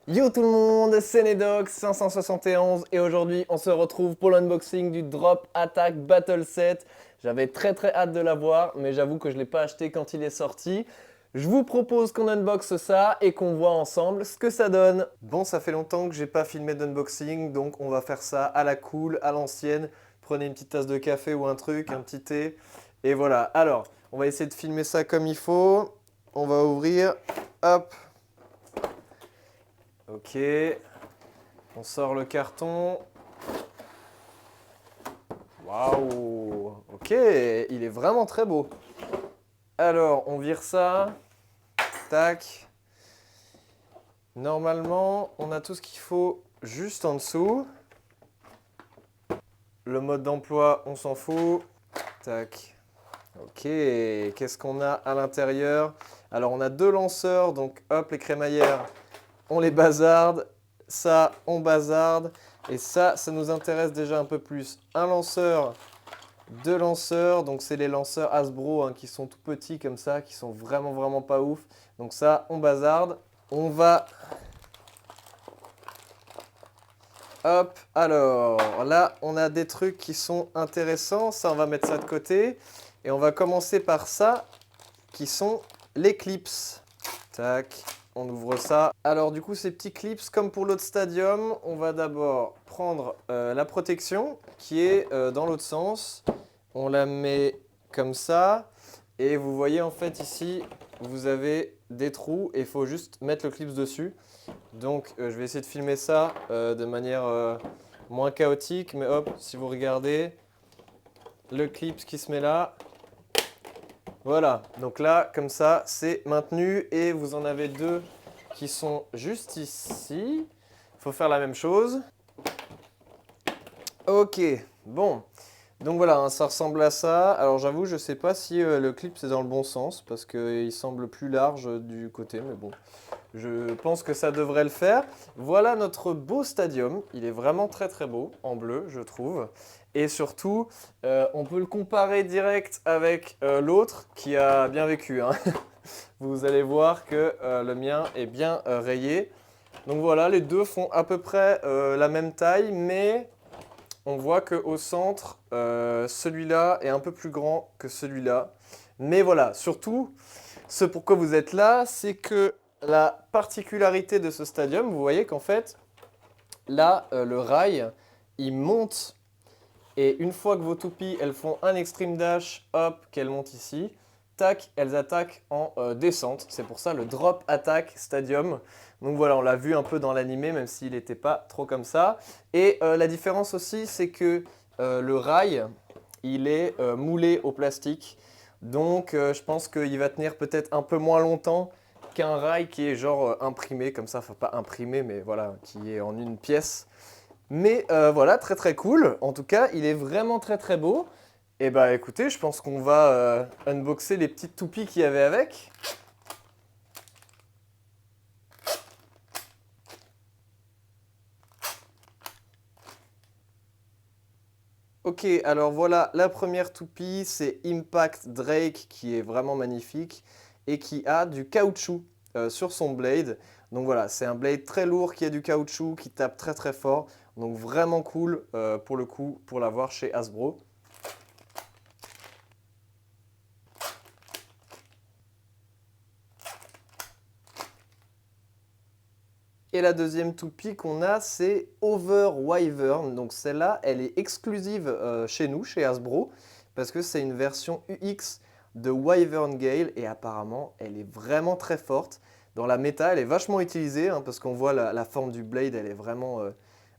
Yo tout le monde, c'est Nedox571 et aujourd'hui on se retrouve pour l'unboxing du Drop Attack Battle Set. J'avais très hâte de l'avoir mais j'avoue que je ne l'ai pas acheté quand il est sorti. Je vous propose qu'on unboxe ça et qu'on voit ensemble ce que ça donne. Bon, ça fait longtemps que j'ai pas filmé d'unboxing donc on va faire ça à la cool, à l'ancienne. Prenez une petite tasse de café ou un truc, un petit thé et voilà. Alors, on va essayer de filmer ça comme il faut. On va ouvrir, hop. Ok, on sort le carton. Waouh! Ok, il est vraiment très beau. Alors, on vire ça. Tac. Normalement, on a tout ce qu'il faut juste en dessous. Le mode d'emploi, on s'en fout. Tac. Ok, qu'est-ce qu'on a à l'intérieur? Alors, on a deux lanceurs, donc hop, les crémaillères, on les bazarde. Ça, on bazarde. Et ça nous intéresse déjà un peu plus. Un lanceur. Deux lanceurs, donc c'est les lanceurs Hasbro hein, qui sont tout petits comme ça, qui sont vraiment pas ouf. Donc ça, on bazarde. On va... Hop, alors là, on a des trucs qui sont intéressants. Ça, on va mettre ça de côté. Et on va commencer par ça, qui sont les clips. Tac, on ouvre ça. Alors du coup, ces petits clips, comme pour l'autre stadium, on va d'abord prendre la protection qui est dans l'autre sens. On la met comme ça. Et vous voyez en fait ici, vous avez des trous et il faut juste mettre le clips dessus. Donc je vais essayer de filmer ça de manière moins chaotique. Mais hop, si vous regardez, le clips qui se met là. Voilà, donc là, comme ça, c'est maintenu et vous en avez deux qui sont juste ici. Il faut faire la même chose. Ok, bon. Donc voilà, hein, ça ressemble à ça. Alors j'avoue, je ne sais pas si le clip c'est dans le bon sens parce qu'il semble plus large du côté, mais bon. Je pense que ça devrait le faire. Voilà notre beau stadium. Il est vraiment très beau, en bleu, je trouve. Et surtout, on peut le comparer direct avec l'autre qui a bien vécu, hein. Vous allez voir que le mien est bien rayé. Donc voilà, les deux font à peu près la même taille, mais on voit qu'au centre, celui-là est un peu plus grand que celui-là. Mais voilà, surtout, ce pourquoi vous êtes là, c'est que la particularité de ce stadium, vous voyez qu'en fait, là, le rail, il monte. Et une fois que vos toupies, elles font un extreme dash, hop, qu'elles montent ici, tac, elles attaquent en descente. C'est pour ça le drop attack stadium. Donc voilà, on l'a vu un peu dans l'animé, même s'il n'était pas trop comme ça. Et la différence aussi, c'est que le rail, il est moulé au plastique. Donc je pense qu'il va tenir peut-être un peu moins longtemps qu'un rail qui est genre imprimé, comme ça, enfin pas imprimé, mais voilà, qui est en une pièce. Mais voilà, très cool. En tout cas, il est vraiment très beau. Et bah écoutez, je pense qu'on va unboxer les petites toupies qu'il y avait avec. Ok, alors voilà, la première toupie, c'est Impact Drake qui est vraiment magnifique et qui a du caoutchouc sur son blade. Donc voilà, c'est un blade très lourd qui a du caoutchouc, qui tape très fort. Donc vraiment cool pour le coup, pour l'avoir chez Hasbro. Et la deuxième toupie qu'on a, c'est Over Wyvern. Donc celle-là, elle est exclusive chez nous, chez Hasbro, parce que c'est une version UX de Wyvern Gale et apparemment, elle est vraiment très forte. Dans la méta, elle est vachement utilisée hein, parce qu'on voit la forme du blade, elle est vraiment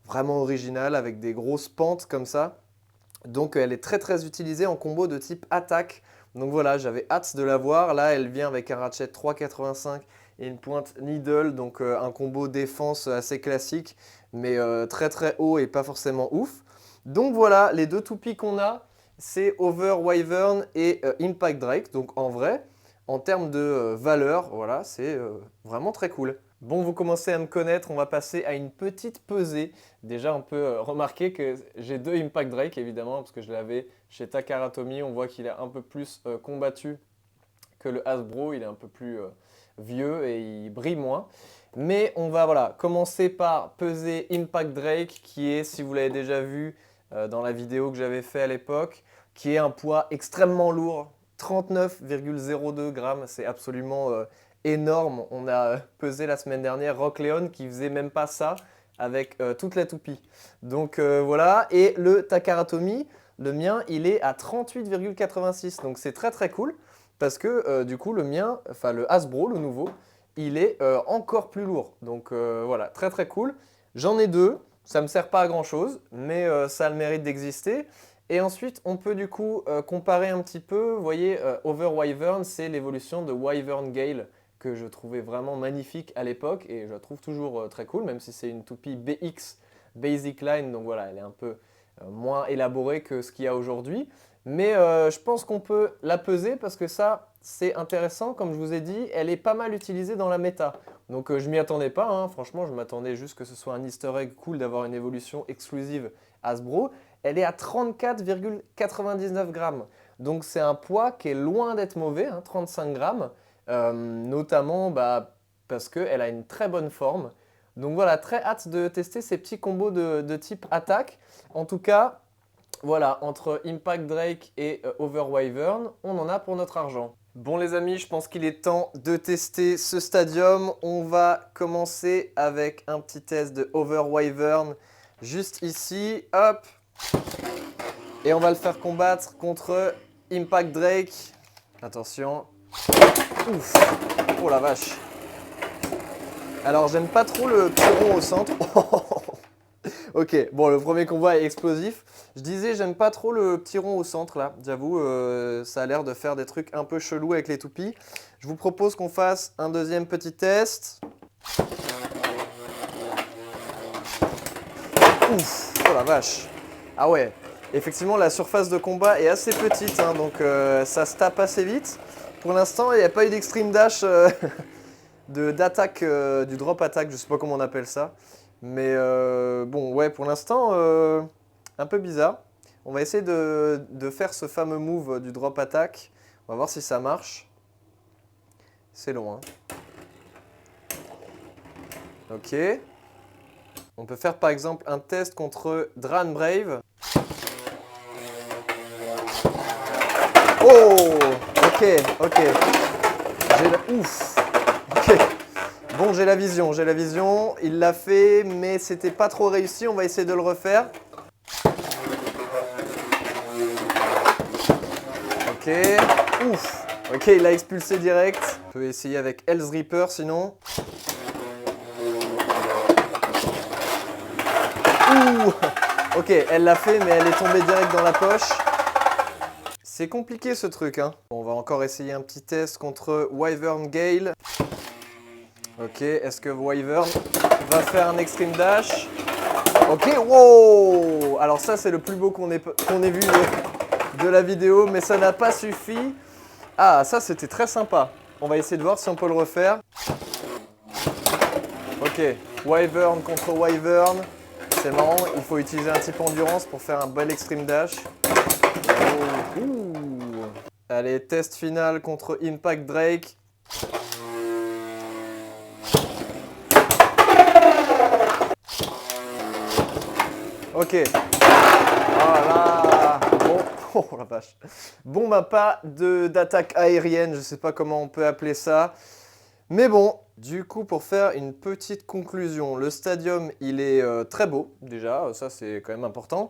originale avec des grosses pentes comme ça. Donc elle est très utilisée en combo de type attaque. Donc voilà, j'avais hâte de la voir. Là, elle vient avec un ratchet 3,85 et une pointe needle, donc un combo défense assez classique, mais très haut et pas forcément ouf. Donc voilà, les deux toupies qu'on a, c'est Over Wyvern et Impact Drake. Donc en vrai, en termes de valeur, voilà, c'est vraiment très cool. Bon, vous commencez à me connaître, on va passer à une petite pesée. Déjà, on peut remarquer que j'ai deux Impact Drake, évidemment, parce que je l'avais chez Takara Tomy. On voit qu'il est un peu plus combattu que le Hasbro. Il est un peu plus vieux et il brille moins. Mais on va voilà, commencer par peser Impact Drake, qui est, si vous l'avez déjà vu dans la vidéo que j'avais fait à l'époque, qui est un poids extrêmement lourd, 39,02 grammes, c'est absolument énorme. On a pesé la semaine dernière Rock Leon qui faisait même pas ça avec toute la toupie. Donc voilà, et le Takaratomi, le mien, il est à 38,86, donc c'est très très cool parce que du coup le mien, enfin le Hasbro, le nouveau, il est encore plus lourd. Donc voilà, très très cool. J'en ai deux, ça ne me sert pas à grand chose, mais ça a le mérite d'exister. Et ensuite, on peut du coup comparer un petit peu. Vous voyez, Over Wyvern, c'est l'évolution de Wyvern Gale que je trouvais vraiment magnifique à l'époque et je la trouve toujours très cool, même si c'est une toupie BX Basic Line, donc voilà, elle est un peu moins élaborée que ce qu'il y a aujourd'hui. Mais je pense qu'on peut la peser parce que ça, c'est intéressant. Comme je vous ai dit, elle est pas mal utilisée dans la méta. Donc je m'y attendais pas, hein. Franchement, je m'attendais juste que ce soit un easter egg cool d'avoir une évolution exclusive Hasbro. Elle est à 34,99 grammes. Donc c'est un poids qui est loin d'être mauvais, hein, 35 grammes. Notamment parce qu'elle a une très bonne forme. Donc voilà, très hâte de tester ces petits combos de type attaque. En tout cas, voilà, entre Impact Drake et Over Wyvern, on en a pour notre argent. Bon les amis, je pense qu'il est temps de tester ce stadium. On va commencer avec un petit test de Over Wyvern juste ici. Hop! Et on va le faire combattre contre Impact Drake. Attention. Ouf! Oh la vache! Alors j'aime pas trop le petit rond au centre. Ok, bon le premier combat est explosif. Je disais j'aime pas trop le petit rond au centre là. J'avoue, ça a l'air de faire des trucs un peu chelous avec les toupies. Je vous propose qu'on fasse un deuxième petit test. Ouf! Oh la vache! Ah ouais, effectivement la surface de combat est assez petite, hein, donc ça se tape assez vite. Pour l'instant, il n'y a pas eu d'extreme dash d'attaque, du drop attack, je sais pas comment on appelle ça. Mais bon, ouais, pour l'instant, un peu bizarre. On va essayer de faire ce fameux move du drop attack. On va voir si ça marche. C'est long, hein. Ok. On peut faire par exemple un test contre Dran Brave. Oh! Ok, ok. Ouf! Ok. Bon, j'ai la vision, j'ai la vision. Il l'a fait, mais c'était pas trop réussi. On va essayer de le refaire. Ok. Ouf. Ok, il l'a expulsé direct. On peut essayer avec Hell's Reaper sinon. Ouh. Ok, elle l'a fait, mais elle est tombée direct dans la poche. C'est compliqué ce truc, hein. On va encore essayer un petit test contre Wyvern Gale. Ok, est-ce que Wyvern va faire un extreme dash? Ok, wow! Alors ça, c'est le plus beau qu'on ait vu de la vidéo, mais ça n'a pas suffi. Ah, ça, c'était très sympa. On va essayer de voir si on peut le refaire. Ok, Wyvern contre Wyvern. C'est marrant, il faut utiliser un type endurance pour faire un bel extreme dash. Oh, ouh. Allez, test final contre Impact Drake. Ok. Voilà. Bon. Oh la vache. Bon, bah pas d'attaque aérienne, je sais pas comment on peut appeler ça. Mais bon, du coup, pour faire une petite conclusion, le stadium, il est très beau, déjà, ça c'est quand même important.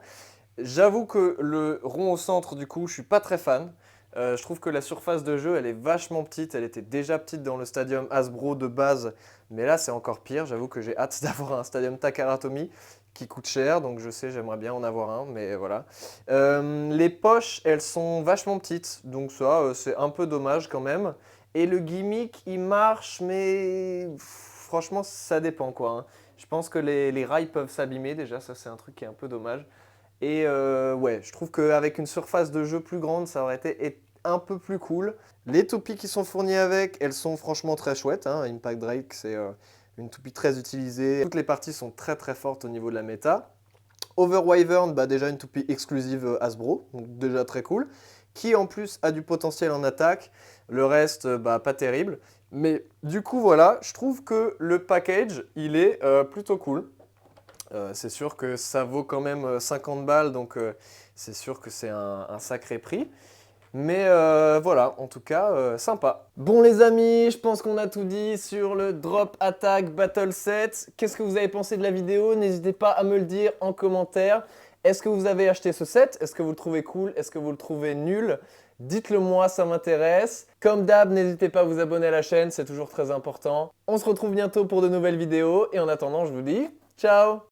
J'avoue que le rond au centre, du coup, je suis pas très fan. Je trouve que la surface de jeu, elle est vachement petite. Elle était déjà petite dans le stadium Hasbro de base, mais là, c'est encore pire. J'avoue que j'ai hâte d'avoir un stadium Takaratomi qui coûte cher, donc je sais, j'aimerais bien en avoir un, mais voilà. Les poches, elles sont vachement petites, donc ça, c'est un peu dommage quand même. Et le gimmick, il marche, mais franchement, ça dépend quoi, hein. Je pense que les rails peuvent s'abîmer déjà, ça c'est un truc qui est un peu dommage. Et ouais, je trouve qu'avec une surface de jeu plus grande, ça aurait été un peu plus cool. Les toupies qui sont fournies avec, elles sont franchement très chouettes, hein. Impact Drake, c'est une toupie très utilisée. Toutes les parties sont très très fortes au niveau de la méta. Over Wyvern, bah déjà une toupie exclusive Hasbro, donc déjà très cool. Qui en plus a du potentiel en attaque. Le reste, bah pas terrible. Mais du coup, voilà, je trouve que le package, il est plutôt cool. C'est sûr que ça vaut quand même 50 balles, donc c'est sûr que c'est un sacré prix. Mais voilà, en tout cas, sympa. Bon les amis, je pense qu'on a tout dit sur le Drop Attack Battle Set. Qu'est-ce que vous avez pensé de la vidéo? N'hésitez pas à me le dire en commentaire. Est-ce que vous avez acheté ce set? Est-ce que vous le trouvez cool? Est-ce que vous le trouvez nul? Dites-le moi, ça m'intéresse. Comme d'hab, n'hésitez pas à vous abonner à la chaîne, c'est toujours très important. On se retrouve bientôt pour de nouvelles vidéos et en attendant, je vous dis ciao!